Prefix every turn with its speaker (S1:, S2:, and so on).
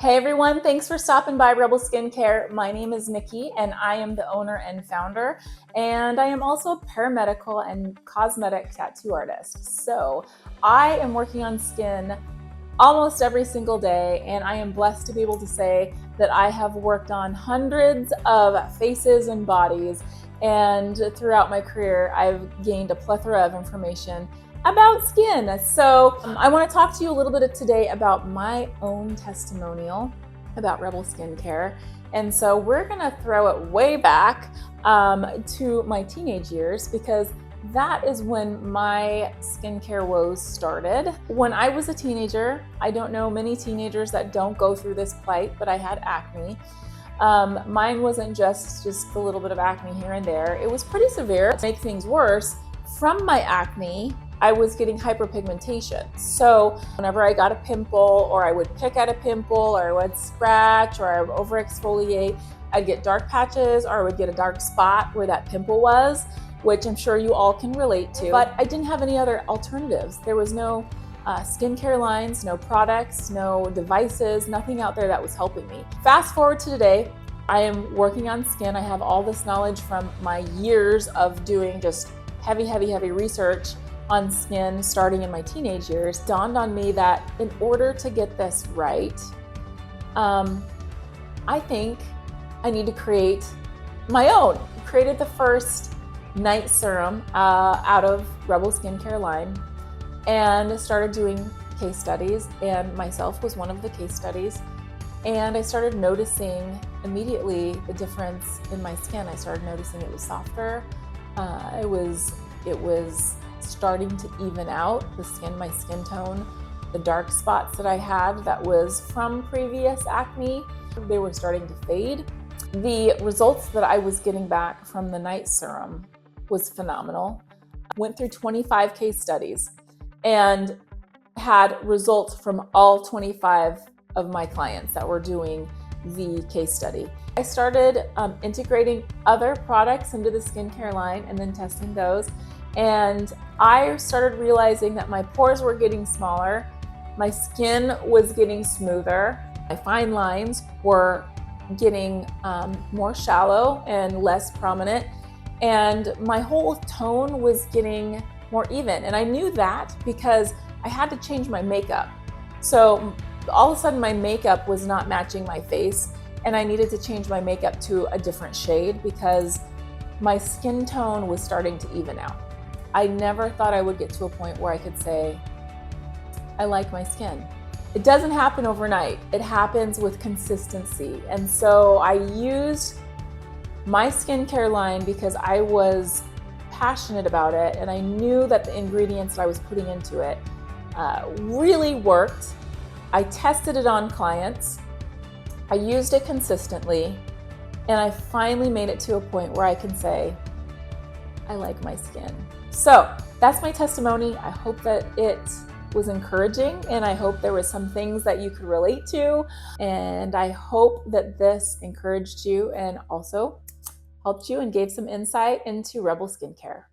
S1: Hey everyone, thanks for stopping by Rebel Skincare. My name is Nikki and I am the owner and founder, and I am also a paramedical and cosmetic tattoo artist. So I am working on skin almost every single day, and I am blessed to be able to say that I have worked on hundreds of faces and bodies, and throughout my career I've gained a plethora of information about skin. So I want to talk to you a little bit today about my own testimonial about Rebel Skincare. And so we're going to throw it way back to my teenage years, because that is when my skincare woes started. When I was a teenager, I don't know many teenagers that don't go through this plight, but I had acne. Mine wasn't just a little bit of acne here and there. It was pretty severe. To make things worse, from my acne, I was getting hyperpigmentation. So whenever I got a pimple, or I would pick at a pimple, or I would scratch, or I would over exfoliate, I'd get dark patches, or I would get a dark spot where that pimple was, which I'm sure you all can relate to. But I didn't have any other alternatives. There was no skincare lines, no products, no devices, nothing out there that was helping me. Fast forward to today, I am working on skin. I have all this knowledge from my years of doing just heavy research on skin starting in my teenage years. Dawned on me that in order to get this right, I think I need to create my own. Created the first night serum out of Rebel Skincare line, and started doing case studies, and myself was one of the case studies. And I started noticing immediately the difference in my skin. I started noticing it was softer. It was starting to even out my skin tone. The dark spots that I had that was from previous acne, they were starting to fade. The results that I was getting back from the night serum was phenomenal. Went through 25 case studies and had results from all 25 of my clients that were doing the case study. I started integrating other products into the skincare line and then testing those. And I started realizing that my pores were getting smaller, my skin was getting smoother, my fine lines were getting more shallow and less prominent, and my whole tone was getting more even. And I knew that because I had to change my makeup. So all of a sudden my makeup was not matching my face, and I needed to change my makeup to a different shade because my skin tone was starting to even out. I never thought I would get to a point where I could say, I like my skin. It doesn't happen overnight. It happens with consistency. And so I used my skincare line because I was passionate about it, and I knew that the ingredients that I was putting into it really worked. I tested it on clients. I used it consistently, and I finally made it to a point where I can say, I like my skin. So that's my testimony. I hope that it was encouraging, and I hope there were some things that you could relate to. And I hope that this encouraged you and also helped you and gave some insight into Rebel Skincare.